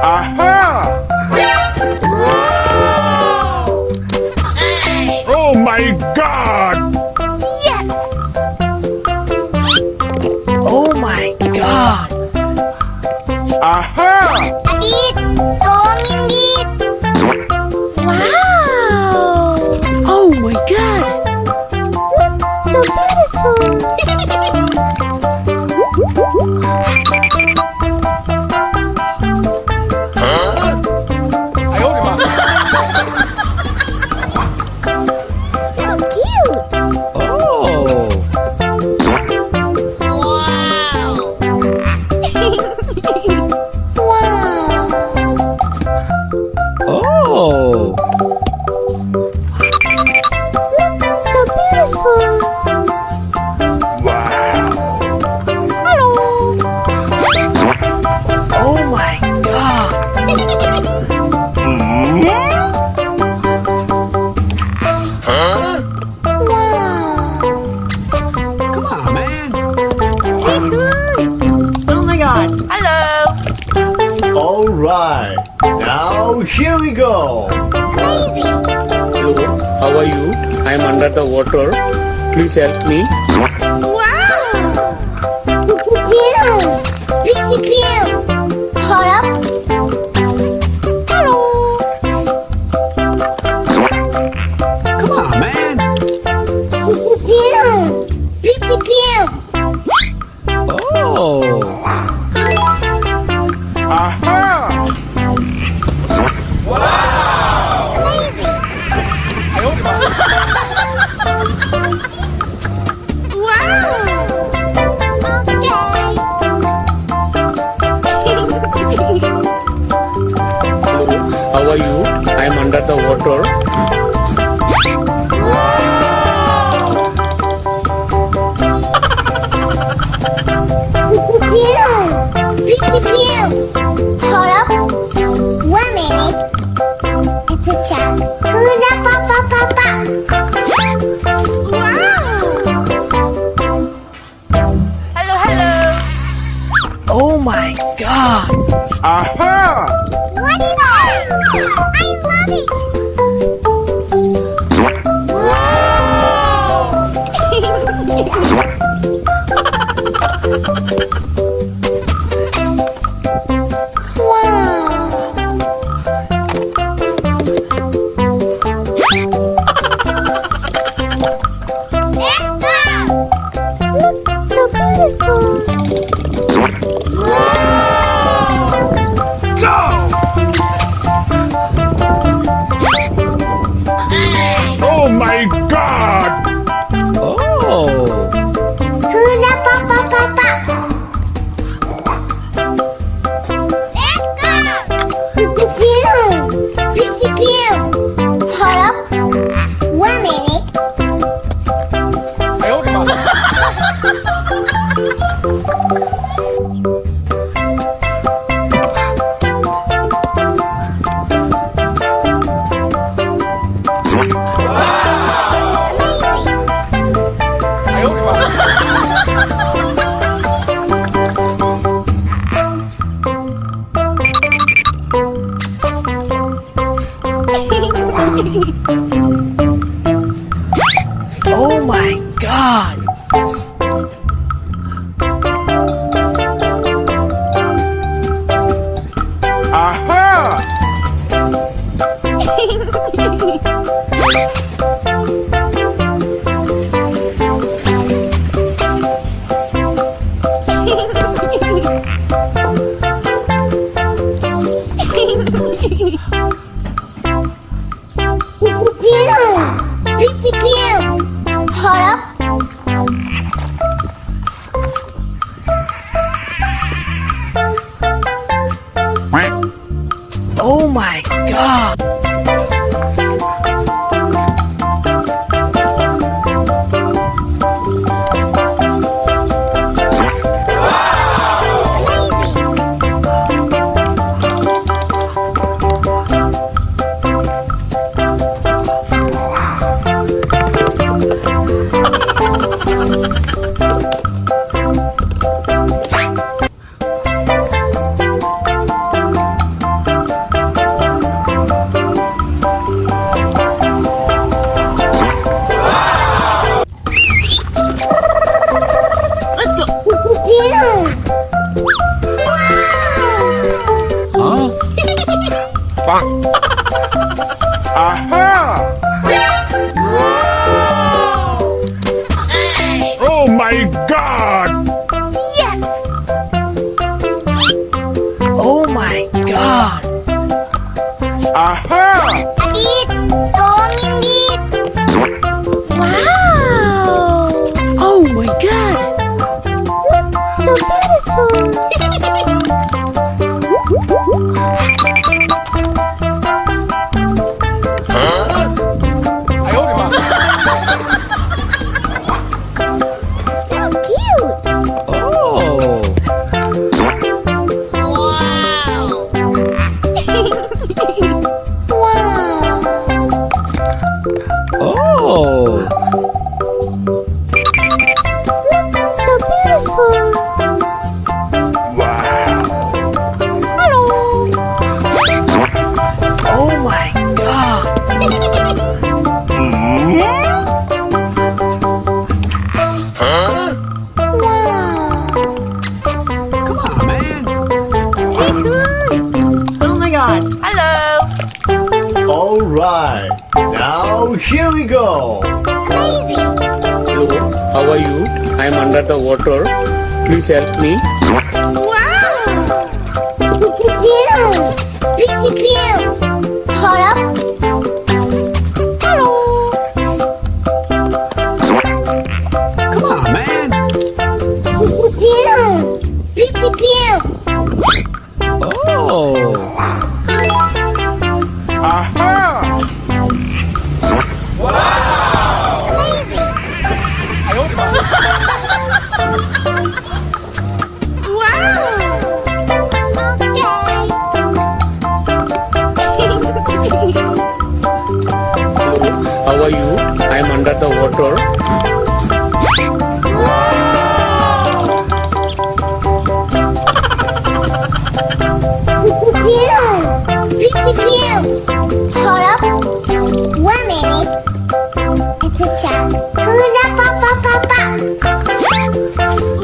Aha! Oh my God! Yes! Oh my God! Aha! Adit! Tolongin, Dit! Wow! Oh my God! So beautiful! So cute! Oh! Wow! Oh! So beautiful! Hello! Oh my God! Come on, man. Oh my god! Hello! All right, now here we go. Amazing! Hello, how are you? I am under the water. Please help me. Wow! Pew! Pew! Pew! Hold up! Hello! Come on, man. Pew! Pew! Pew! Oh! Aha! Hello, how are you? I am under the water. Hold up. 1 minute. And put down. Hula pa pa pa pa. Wow. Hello, hello. Oh my God! Aha! What is that? I love it. So beautiful. Oh my God! Oh! Hula pa pa pa pa. Let's go. Pew. Pew. Hold up. 1 minute. Oh my God! Aha! Pew. Hold up. Oh my God! Aha! Oh my God! Yes! Oh my God. Aha! Adit! Tolongin, Dit! Wow! Oh my god! So beautiful! So cute! Oh. Wow! Oh. So beautiful! Oh my God. Oh my god! Hello! Alright, now here we go. Amazing! Hello, how are you? I am under the water. Please help me. Wow! Pew! Pew pew! Hold up! Hello! Come on, man. Pew! Pew pew! Oh. Aha! How are you? I am under the water. Hold up. 1 minute. And put your food up, up, up, up, up.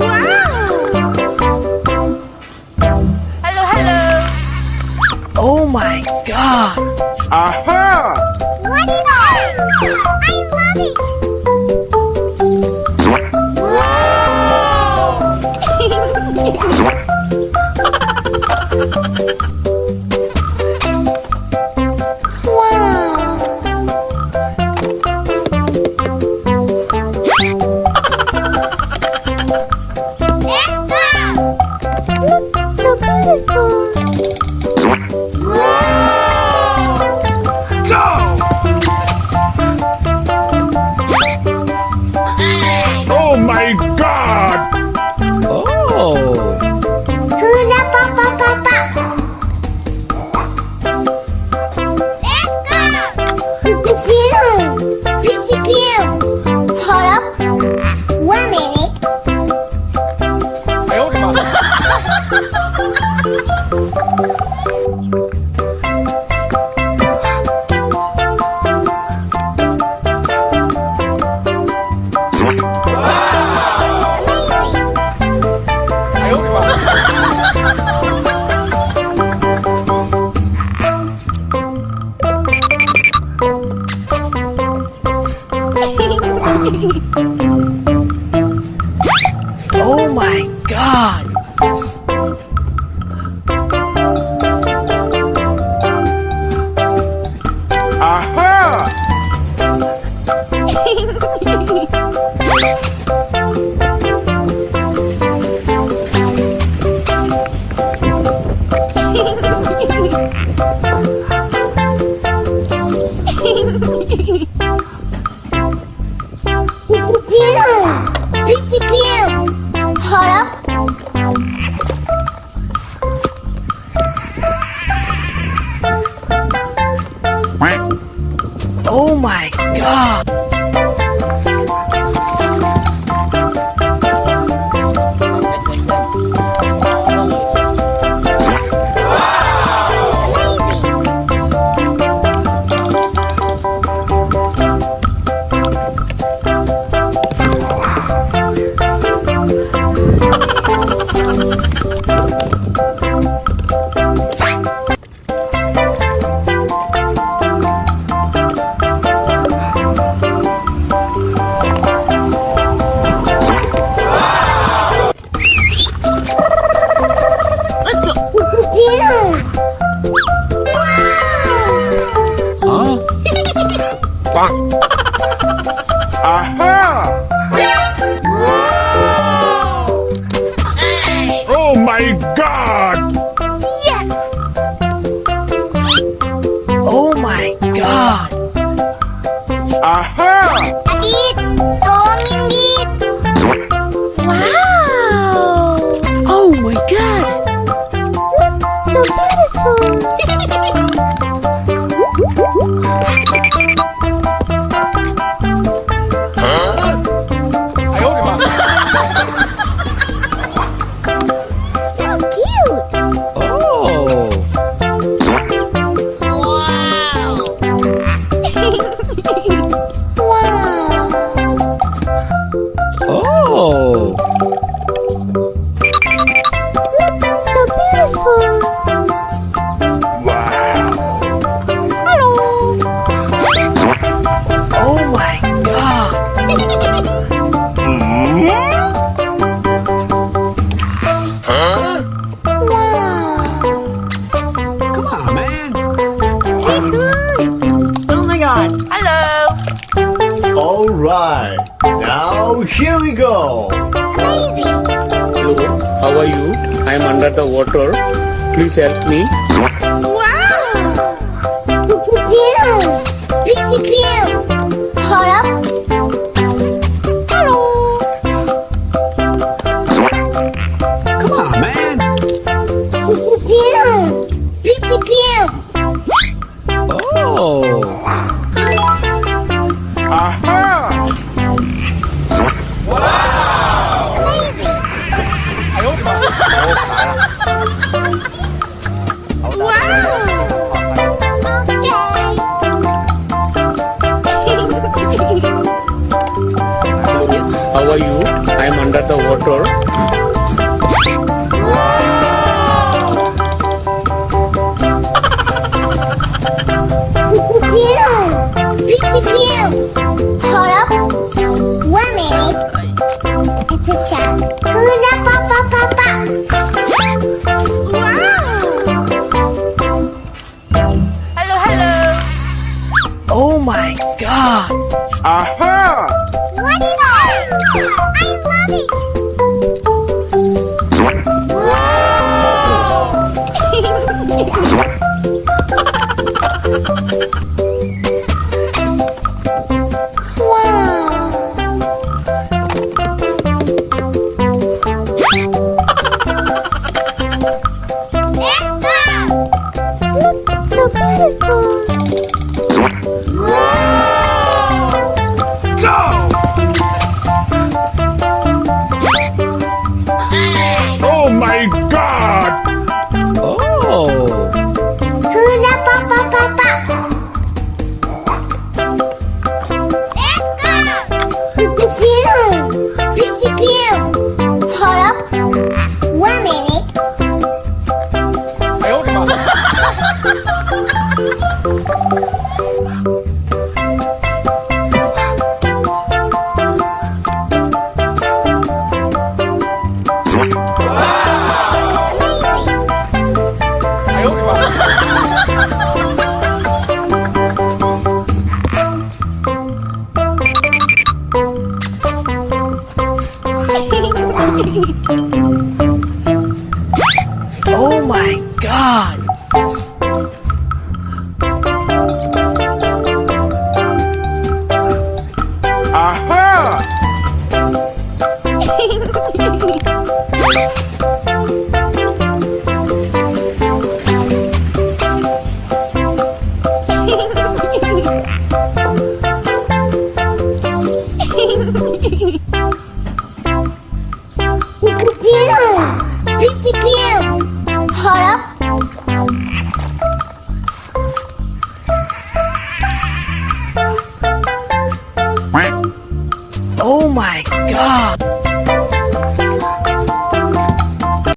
Wow! Hello, hello! Oh my God. Aha! What is that? I love it. So beautiful. Oh my God! Oh. Food up, up, up, up, up. Let's go. Pew, pew, pew, pew. Hold up. 1 minute. Oh my God. Aha! Pew, pew, pew. Hold up. Oh my God. Aha! Oh my God! Yes! Oh my God! Aha! Dit, tolongin Dit. Wow! Oh my God! So beautiful. So cute. Oh! Wow. Oh! So beautiful. Oh my God! Hello! All right. Now here we go. Hello, how are you? I am under the water. Please help me. Wow. Pew. Pew, pew. Hold up. Hello. Come on, man! Pew. Pew, pew. Oh! Aha! How are you? I am under the water. Hold up. 1 minute. I put down. Hold up, up, up, up, up. Wow. Hello, hello! Oh my God! Aha! What is that? I love it. So beautiful. Oh my God! Oh! Hula pa pa pa pa. Let's go. Pew pew pew. Hold up. 1 minute. Oh my God! Aha! Pew pew pew.